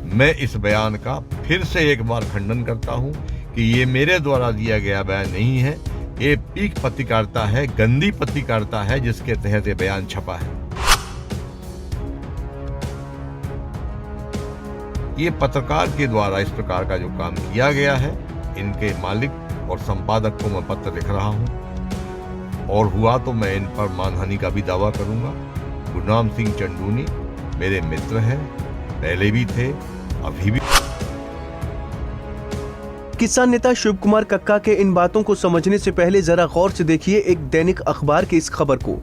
मैं इस बयान का फिर से एक बार खंडन करता हूं कि ये मेरे द्वारा दिया गया बयान नहीं है। ये पीक पत्रकारिता है, गंदी पत्रकारिता है, जिसके तहत ये बयान छपा है। ये पत्रकार के द्वारा इस प्रकार का जो काम किया गया है, इनके मालिक और संपादक को मैं पत्र लिख रहा हूं, और हुआ तो मैं इन पर मानहानि का भी दावा करूंगा। गुरनाम सिंह चंदूनी मेरे मित्र हैं, पहले भी थे, अभी भी। किसान नेता शिव कुमार कक्का के इन बातों को समझने से पहले जरा गौर से देखिए एक दैनिक अखबार की इस खबर को,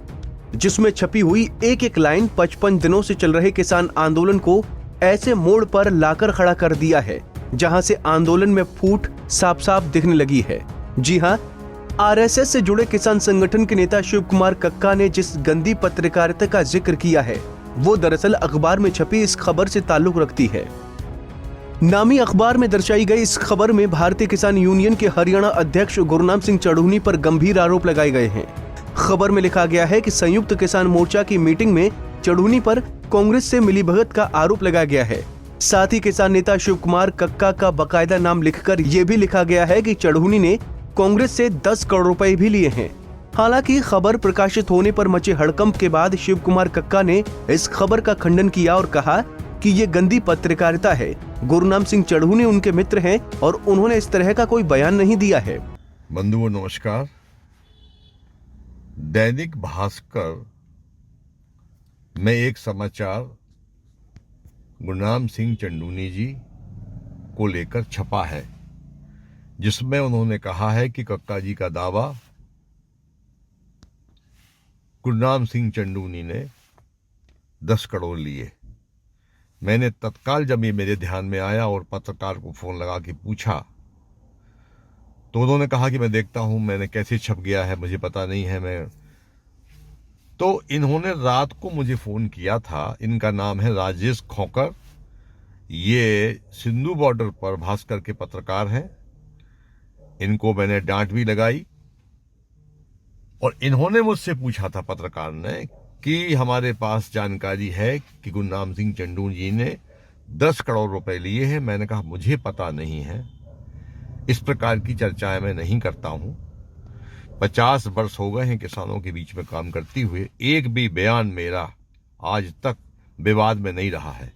जिसमें छपी हुई एक एक लाइन 55 दिनों से चल रहे किसान आंदोलन को ऐसे मोड़ पर लाकर खड़ा कर दिया है जहां से आंदोलन में फूट साफ साफ दिखने लगी है। जी हां, आरएसएस से जुड़े किसान संगठन के नेता शिव कुमार कक्का ने जिस गंदी पत्रकारिता का जिक्र किया है वो दरअसल अखबार में छपी इस खबर से ताल्लुक रखती है। नामी अखबार में दर्शाई गई इस खबर में भारतीय किसान यूनियन के हरियाणा अध्यक्ष गुरनाम सिंह चढ़ूनी पर गंभीर आरोप लगाए गए हैं। खबर में लिखा गया है कि संयुक्त किसान मोर्चा की मीटिंग में चढ़ूनी पर कांग्रेस से मिलीभगत का आरोप लगाया गया है। साथ ही किसान नेता शिव कुमार कक्का का बकायदा नाम लिखकर यह भी लिखा गया है कि चढ़ूनी ने कांग्रेस से 10 करोड़ रुपए भी लिए हैं। हालांकि खबर प्रकाशित होने पर मचे हड़कंप के बाद शिव कुमार कक्का ने इस खबर का खंडन किया और कहा कि ये गंदी पत्रकारिता है। गुरनाम सिंह चढ़ूनी उनके मित्र हैं और उन्होंने इस तरह का कोई बयान नहीं दिया है। बंधुओं नमस्कार। दैनिक भास्कर में एक समाचार गुरनाम सिंह चंदूनी जी को लेकर छपा है, जिसमें उन्होंने कहा है कि कक्का जी का दावा गुरनाम सिंह चंदूनी ने 10 करोड़ लिए। मैंने तत्काल जब ये मेरे ध्यान में आया और पत्रकार को फोन लगा के पूछा तो उन्होंने कहा कि मैं देखता हूं, मैंने कैसे छप गया है मुझे पता नहीं है। मैं तो इन्होंने रात को मुझे फोन किया था। इनका नाम है राजेश खोकर, ये सिंधु बॉर्डर पर भास्कर के पत्रकार हैं। इनको मैंने डांट भी लगाई और इन्होंने मुझसे पूछा था, पत्रकार ने, कि हमारे पास जानकारी है कि गुरनाम सिंह चंदूनी जी ने 10 करोड़ रुपए लिए हैं। मैंने कहा मुझे पता नहीं है, इस प्रकार की चर्चाएं मैं नहीं करता हूं। 50 वर्ष हो गए हैं किसानों के बीच में काम करते हुए, एक भी बयान मेरा आज तक विवाद में नहीं रहा है।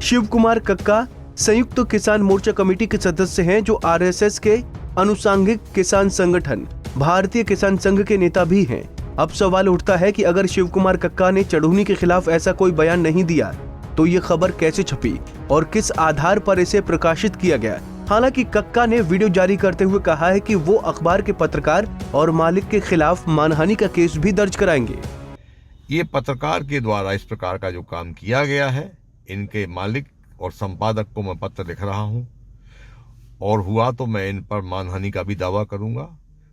शिव कुमार कक्का संयुक्त किसान मोर्चा कमेटी के सदस्य हैं, जो आरएसएस के अनुसांगिक किसान संगठन भारतीय किसान संघ के नेता भी हैं। अब सवाल उठता है कि अगर शिव कुमार कक्का ने चढ़ूनी के खिलाफ ऐसा कोई बयान नहीं दिया तो ये खबर कैसे छपी और किस आधार पर इसे प्रकाशित किया गया। हालांकि कक्का ने वीडियो जारी करते हुए कहा है कि वो अखबार के पत्रकार और मालिक के खिलाफ मानहानि का केस भी दर्ज कराएंगे। ये पत्रकार के द्वारा इस प्रकार का जो काम किया गया है, इनके मालिक और संपादक को मैं पत्र लिख रहा हूं, और हुआ तो मैं इन पर मानहानि का भी दावा करूंगा।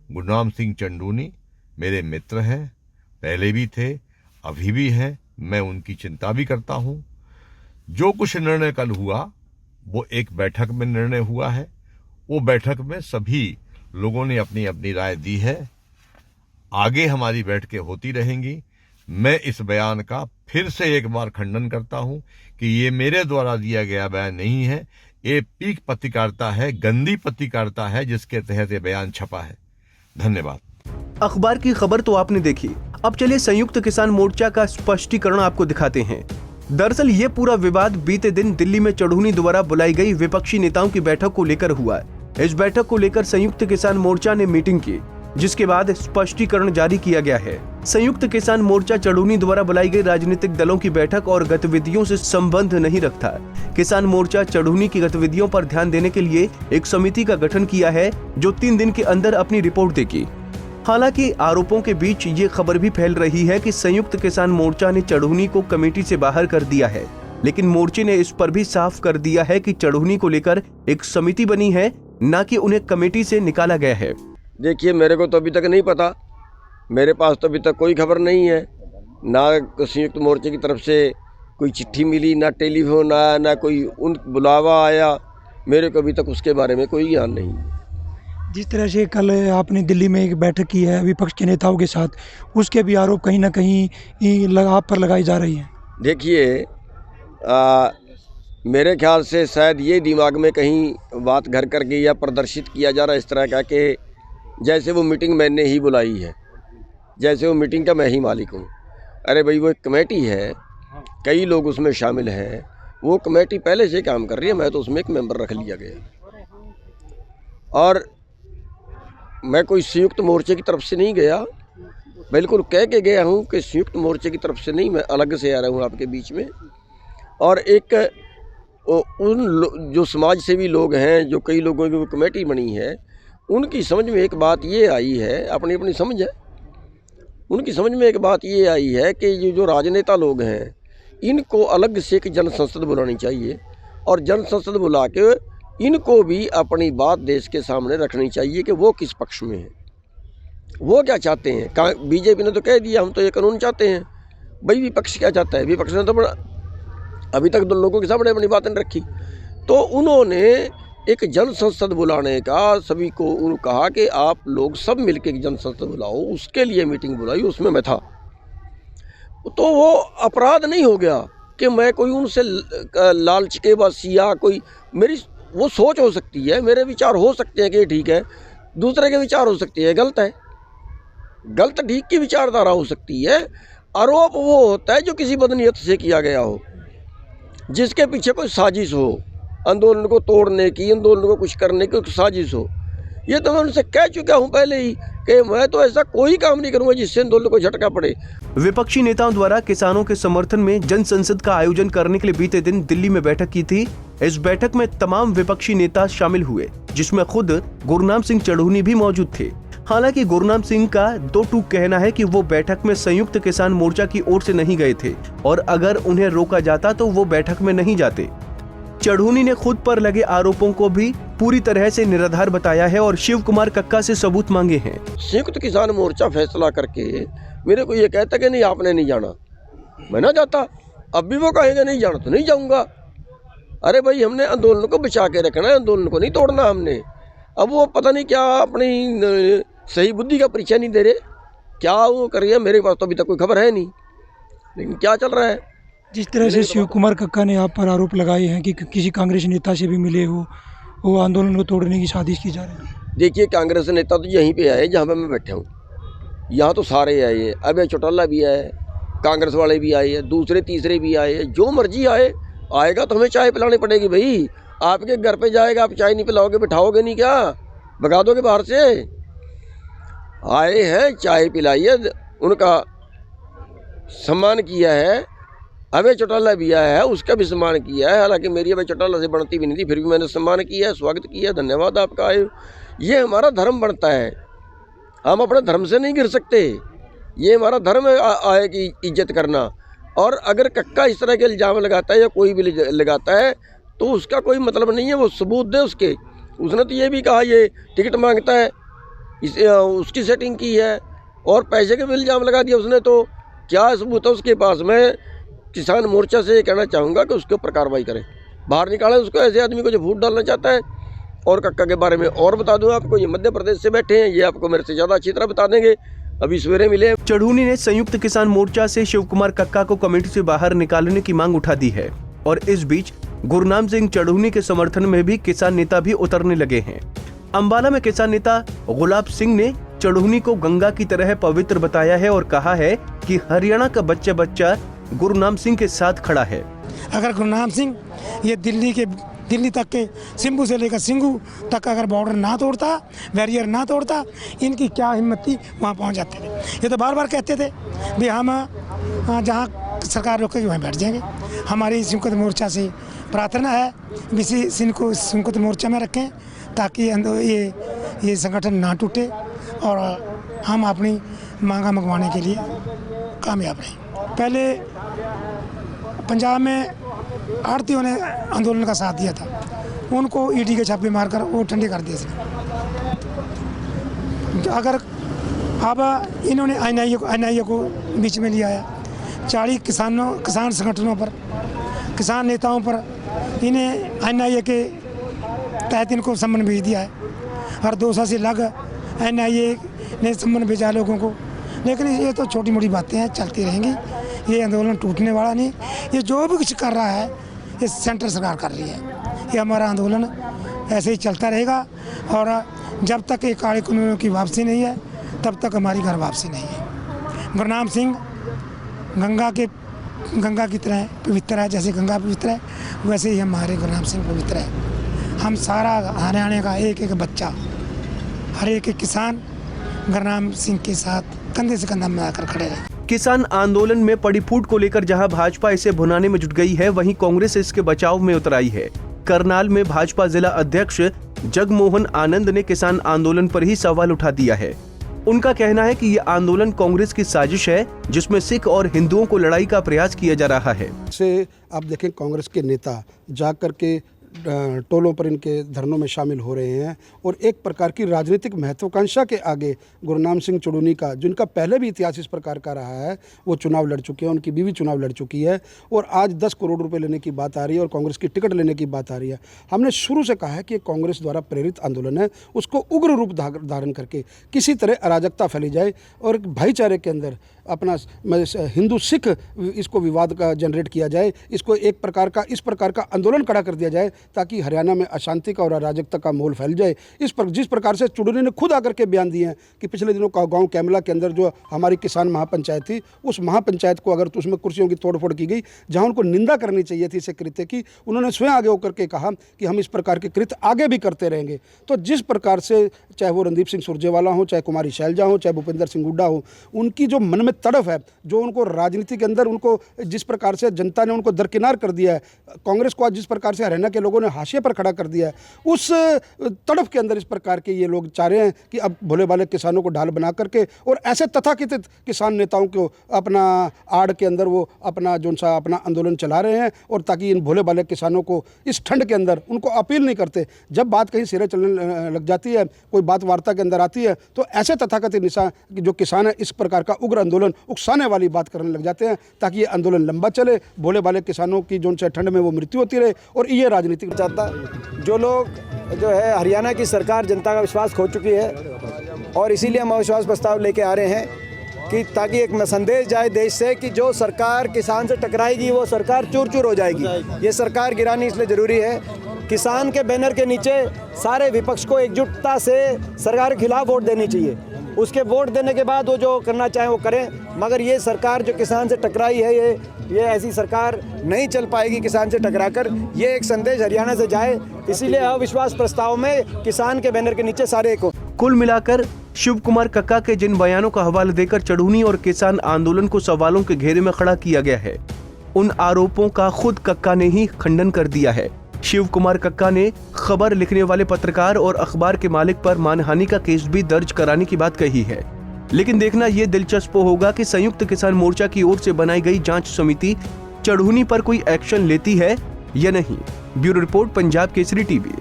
गुरनाम सिंह चंदूनी मेरे मित्र हैं, पहले भी थे, अभी भी हैं। मैं उनकी चिंता भी करता हूं। जो कुछ निर्णय कल हुआ वो एक बैठक में निर्णय हुआ है। वो बैठक में सभी लोगों ने अपनी अपनी राय दी है। आगे हमारी बैठकें होती रहेंगी। मैं इस बयान का फिर से एक बार खंडन करता हूं कि ये मेरे द्वारा दिया गया बयान नहीं है। ये पीक पत्रकारिता है, गंदी पत्रकारिता है, जिसके तहत ये बयान छपा है। धन्यवाद। अखबार की खबर तो आपने देखी, अब चलिए संयुक्त किसान मोर्चा का स्पष्टीकरण आपको दिखाते हैं। दरअसल ये पूरा विवाद बीते दिन दिल्ली में चढ़ूनी द्वारा बुलाई गई विपक्षी नेताओं की बैठक को लेकर हुआ। इस बैठक को लेकर संयुक्त किसान मोर्चा ने मीटिंग की, जिसके बाद स्पष्टीकरण जारी किया गया है। संयुक्त किसान मोर्चा चढ़ूनी द्वारा बुलाई गई राजनीतिक दलों की बैठक और गतिविधियों से संबंध नहीं रखता। किसान मोर्चा चढ़ूनी की गतिविधियों पर ध्यान देने के लिए एक समिति का गठन किया है, जो 3 दिन के अंदर अपनी रिपोर्ट देगी। हालांकि आरोपों के बीच ये खबर भी फैल रही है कि संयुक्त किसान मोर्चा ने चढ़ूनी को कमेटी से बाहर कर दिया है, लेकिन मोर्चे ने इस पर भी साफ कर दिया है कि चढ़ूनी को लेकर एक समिति बनी है, न कि उन्हें कमेटी से निकाला गया है। देखिए, मेरे को तो अभी तक नहीं पता, मेरे पास तो अभी तक कोई खबर नहीं है। ना संयुक्त मोर्चे की तरफ से कोई चिट्ठी मिली, ना टेलीफोन आया, ना कोई उन बुलावा आया। मेरे को अभी तक उसके बारे में कोई ज्ञान नहीं। जिस तरह से कल आपने दिल्ली में एक बैठक की है विपक्ष के नेताओं के साथ, उसके भी आरोप कहीं ना कहीं आप पर लगाई जा रही है। देखिए, मेरे ख्याल से शायद ये दिमाग में कहीं बात घर कर गई या प्रदर्शित किया जा रहा है इस तरह का कि जैसे वो मीटिंग मैंने ही बुलाई है, जैसे वो मीटिंग का मैं ही मालिक हूँ। अरे भाई वो एक कमेटी है, कई लोग उसमें शामिल हैं, वो कमेटी पहले से काम कर रही है, मैं तो उसमें एक मेंबर रख लिया गया। और मैं कोई संयुक्त मोर्चे की तरफ से नहीं गया, बिल्कुल कह के गया हूँ कि संयुक्त मोर्चे की तरफ से नहीं, मैं अलग से आ रहा हूँ आपके बीच में। और एक जो समाज सेवी लोग हैं, जो कई लोगों की वो कमेटी बनी है, उनकी समझ में एक बात ये आई है, अपनी अपनी समझ है, उनकी समझ में एक बात ये आई है कि ये जो राजनेता लोग हैं इनको अलग से एक जन संसद बुलानी चाहिए और जन संसद बुला के इनको भी अपनी बात देश के सामने रखनी चाहिए कि वो किस पक्ष में है, वो क्या चाहते हैं। बीजेपी ने तो कह दिया हम तो ये कानून चाहते हैं, भाई विपक्ष क्या चाहता है। विपक्ष ने तो बड़ा अभी तक 2 लोगों के सामने अपनी बातें रखी। तो उन्होंने एक जन संसद बुलाने का सभी को उन्होंने कहा कि आप लोग सब मिलकर एक जन संसद बुलाओ, उसके लिए मीटिंग बुलाई, उसमें मैं था। तो वो अपराध नहीं हो गया कि मैं कोई उनसे लालच के बस या कोई मेरी वो सोच हो सकती है, मेरे विचार हो सकते हैं कि ठीक है, दूसरे के विचार हो सकते हैं गलत है, गलत ठीक की विचारधारा हो सकती है। आरोप वो होता है जो किसी बदनीयत से किया गया हो, जिसके पीछे कोई साजिश हो, आंदोलन को तोड़ने की, आंदोलन को कुछ करने की साजिश हो। ये तो मैं उनसे कह चुका हूँ पहले ही कि मैं तो ऐसा कोई काम नहीं करूँगा जिससे आंदोलन को झटका पड़े। विपक्षी नेताओं द्वारा किसानों के समर्थन में जन संसद का आयोजन करने के लिए बीते दिन दिल्ली में बैठक की थी। इस बैठक में तमाम विपक्षी नेता शामिल हुए, जिसमें खुद गुरनाम सिंह चढ़ूनी भी मौजूद थे। हालांकि गुरनाम सिंह का 2 टूक कहना है कि वो बैठक में संयुक्त किसान मोर्चा की ओर से नहीं गए थे और अगर उन्हें रोका जाता तो वो बैठक में नहीं जाते। चढ़ूनी ने खुद पर लगे आरोपों को भी पूरी तरह से निराधार बताया है और शिव कुमार कक्का से सबूत मांगे हैं। संयुक्त किसान मोर्चा फैसला करके मेरे को ये कहता कि नहीं आपने नहीं जाना, मैं ना जाता। अब भी वो कहेगा नहीं जाना तो नहीं जाऊंगा। अरे भाई हमने आंदोलन को बचा के रखना है, आंदोलन को नहीं तोड़ना हमने। अब वो पता नहीं क्या अपनी सही बुद्धि का परिचय नहीं दे रहे, क्या वो कर रही है, मेरे पास तो अभी तक कोई खबर है नहीं, लेकिन क्या चल रहा है। जिस तरह से शिव कुमार कक्का ने आप पर आरोप लगाए हैं कि किसी कांग्रेस नेता से भी मिले हो, वो आंदोलन को तोड़ने की साजिश की जा रही है। देखिए कांग्रेस नेता तो यहीं पे आए जहाँ पे मैं बैठा हूँ, यहाँ तो सारे आए हैं। अब चौटाला भी आए, कांग्रेस वाले भी आए हैं, दूसरे तीसरे भी आए हैं, जो मर्जी आएगा तो हमें चाय पिलानी पड़ेगी। भाई आपके घर पे जाएगा, आप चाय नहीं पिलाओगे, बिठाओगे नहीं क्या, भगा दोगे बाहर से। आए हैं चाय पिलाइए, उनका सम्मान किया है। अभय चौटाला भी आया है, उसका भी सम्मान किया है। हालांकि मेरी अभय चौटाला से बनती भी नहीं थी, फिर भी मैंने सम्मान किया है, स्वागत किया, धन्यवाद आपका आए। ये हमारा धर्म बनता है, हम अपने धर्म से नहीं गिर सकते, ये हमारा धर्म आए की इज्जत करना। और अगर कक्का इस तरह के इल्ज़ाम लगाता है या कोई भी लगाता है तो उसका कोई मतलब नहीं है, वो सबूत दे उसके। उसने तो ये भी कहा ये टिकट मांगता है, उसकी सेटिंग की है और पैसे के भी इल्ज़ाम लगा दिया उसने। तो क्या सबूत है उसके पास? मैं किसान मोर्चा से ये कहना चाहूँगा कि उसके ऊपर कार्रवाई करें, बाहर निकालें उसको, ऐसे आदमी को जो वोट डालना चाहता है। और कक्का के बारे में और बता दूं आपको, ये मध्य प्रदेश से बैठे हैं, ये आपको मेरे से ज़्यादा अच्छी तरह बता देंगे, अभी सवेरे मिले। चढ़ूनी ने संयुक्त किसान मोर्चा से शिव कुमार कक्का को कमेटी से बाहर निकालने की मांग उठा दी है और इस बीच गुरनाम सिंह चढ़ूनी के समर्थन में भी किसान नेता भी उतरने लगे हैं। अंबाला में किसान नेता गुलाब सिंह ने चढ़ूनी को गंगा की तरह पवित्र बताया है और कहा है कि हरियाणा का बच्चा बच्चा गुरनाम सिंह के साथ खड़ा है। अगर गुरनाम सिंह ये दिल्ली तक के सिंबू से लेकर सिंगू तक अगर बॉर्डर ना तोड़ता, बैरियर ना तोड़ता, इनकी क्या हिम्मत थी, वहाँ पहुँच जाते थे। ये तो बार बार कहते थे भी हम जहाँ सरकार रोकेगी वहीं बैठ जाएंगे। हमारी संयुक्त मोर्चा से प्रार्थना है किसी सिंह को संयुक्त मोर्चा में रखें ताकि ये संगठन ना टूटे और हम अपनी मांगा मंगवाने के लिए कामयाब रहें। पहले पंजाब में आड़तियों ने आंदोलन का साथ दिया था, उनको ईडी के छापे मारकर वो ठंडे कर दिए। अगर अब इन्होंने एनआईए को बीच में लिया है, 40 किसान संगठनों पर, किसान नेताओं पर इन्हें एनआईए के तहत इनको सम्मन भेज दिया है और 200 से लग एनआईए ने सम्मन भेजा लोगों को। लेकिन ये तो छोटी मोटी बातें हैं, चलती रहेंगी, ये आंदोलन टूटने वाला नहीं। ये जो भी कुछ कर रहा है ये सेंटर सरकार कर रही है। ये हमारा आंदोलन ऐसे ही चलता रहेगा और जब तक ये काले कानूनों की वापसी नहीं है तब तक हमारी घर वापसी नहीं है। गुरनाम सिंह गंगा की तरह पवित्र है, जैसे गंगा पवित्र है वैसे ही हमारे गुरनाम सिंह पवित्र है। हम सारा हरियाणा का एक एक बच्चा, हर एक किसान गुरनाम सिंह के साथ कंधे से कंधा मिलाकर खड़े रहे। किसान आंदोलन में पड़ी फूट को लेकर जहां भाजपा इसे भुनाने में जुट गई है, वहीं कांग्रेस इसके बचाव में उतर आई है। करनाल में भाजपा जिला अध्यक्ष जगमोहन आनंद ने किसान आंदोलन पर ही सवाल उठा दिया है। उनका कहना है कि ये आंदोलन कांग्रेस की साजिश है, जिसमें सिख और हिंदुओं को लड़ाई का प्रयास किया जा रहा है। से आप देखें कांग्रेस के नेता जाकर के टोलों पर इनके धरनों में शामिल हो रहे हैं और एक प्रकार की राजनीतिक महत्वाकांक्षा के आगे गुरनाम सिंह चुड़ूनी का, जिनका पहले भी इतिहास इस प्रकार का रहा है, वो चुनाव लड़ चुके हैं, उनकी बीवी चुनाव लड़ चुकी है और आज 10 करोड़ रुपए लेने की बात आ रही है और कांग्रेस की टिकट लेने की बात आ रही है। हमने शुरू से कहा है कि कांग्रेस द्वारा प्रेरित आंदोलन है, उसको उग्र रूप धारण करके किसी तरह अराजकता फैली जाए और भाईचारे के अंदर अपना हिंदू सिख इसको विवाद का जनरेट किया जाए, इसको एक प्रकार का इस प्रकार का आंदोलन खड़ा कर दिया जाए ताकि हरियाणा में अशांति का और अराजकता का माहौल फैल जाए। जिस प्रकार से चुड़ूनी ने खुद आकर के बयान दिए हैं कि पिछले दिनों गांव कैमला के अंदर जो हमारी किसान महापंचायत थी, उस महापंचायत को अगर तो उसमें कुर्सियों की तोड़फोड़ की गई, जहां उनको निंदा करनी चाहिए थी इस कृत्य की, उन्होंने स्वयं आगे होकर के कहा कि हम इस प्रकार के कृत्य आगे भी करते रहेंगे। तो जिस प्रकार से चाहे वो रणदीप सिंह सुरजेवाला हो, चाहे कुमारी शैलजा हो, चाहे भूपेंद्र सिंह हुड्डा हो, उनकी जो मन में तड़फ है, जो उनको राजनीति के अंदर उनको जिस प्रकार से जनता ने उनको दरकिनार कर दिया है, कांग्रेस को आज जिस प्रकार से हरियाणा के लोगों ने हाशिए पर खड़ा कर दिया है, उस तड़फ के अंदर इस प्रकार के ये लोग चाह रहे हैं कि अब भोले भाले किसानों को ढाल बना करके और ऐसे तथाकथित किसान नेताओं को अपना आड़ के अंदर वो अपना जो सा अपना आंदोलन चला रहे हैं और ताकि इन भोले भाले किसानों को इस ठंड के अंदर उनको अपील नहीं करते। जब बात कहीं सिरे चलने लग जाती है, कोई बात वार्ता के अंदर आती है, तो ऐसे तथाकथित जो किसान है इस प्रकार का उग्र आंदोलन उकसाने वाली बात करने लग जाते हैं ताकि ये आंदोलन लंबा चले, भोले भाले किसानों की जो ठंड में वो मृत्यु होती रहे और ये राजनीतिक चाहता। जो लोग जो है हरियाणा की सरकार जनता का विश्वास खो चुकी है और इसीलिए हम अविश्वास प्रस्ताव लेके आ रहे हैं कि ताकि एक संदेश जाए देश से कि जो सरकार किसान से टकराएगी वो सरकार चूर चूर हो जाएगी। ये सरकार गिरानी इसलिए ज़रूरी है। किसान के बैनर के नीचे सारे विपक्ष को एकजुटता से सरकार के खिलाफ वोट देनी चाहिए। उसके वोट देने के बाद वो जो करना चाहें वो करें, मगर ये सरकार जो किसान से टकराई है ये ऐसी सरकार नहीं चल पाएगी किसान से टकराकर। ये एक संदेश हरियाणा से जाए, इसीलिए अविश्वास प्रस्ताव में किसान के बैनर के नीचे सारे को। कुल मिलाकर शिव कुमार कक्का के जिन बयानों का हवाला देकर चढ़ूनी और किसान आंदोलन को सवालों के घेरे में खड़ा किया गया है, उन आरोपों का खुद कक्का ने ही खंडन कर दिया है। शिव कुमार कक्का ने खबर लिखने वाले पत्रकार और अखबार के मालिक पर मानहानि का केस भी दर्ज कराने की बात कही है। लेकिन देखना यह दिलचस्प होगा कि संयुक्त किसान मोर्चा की ओर से बनाई गई जांच समिति चढ़ूनी पर कोई एक्शन लेती है या नहीं। Bureau report, Punjab Kesari TV.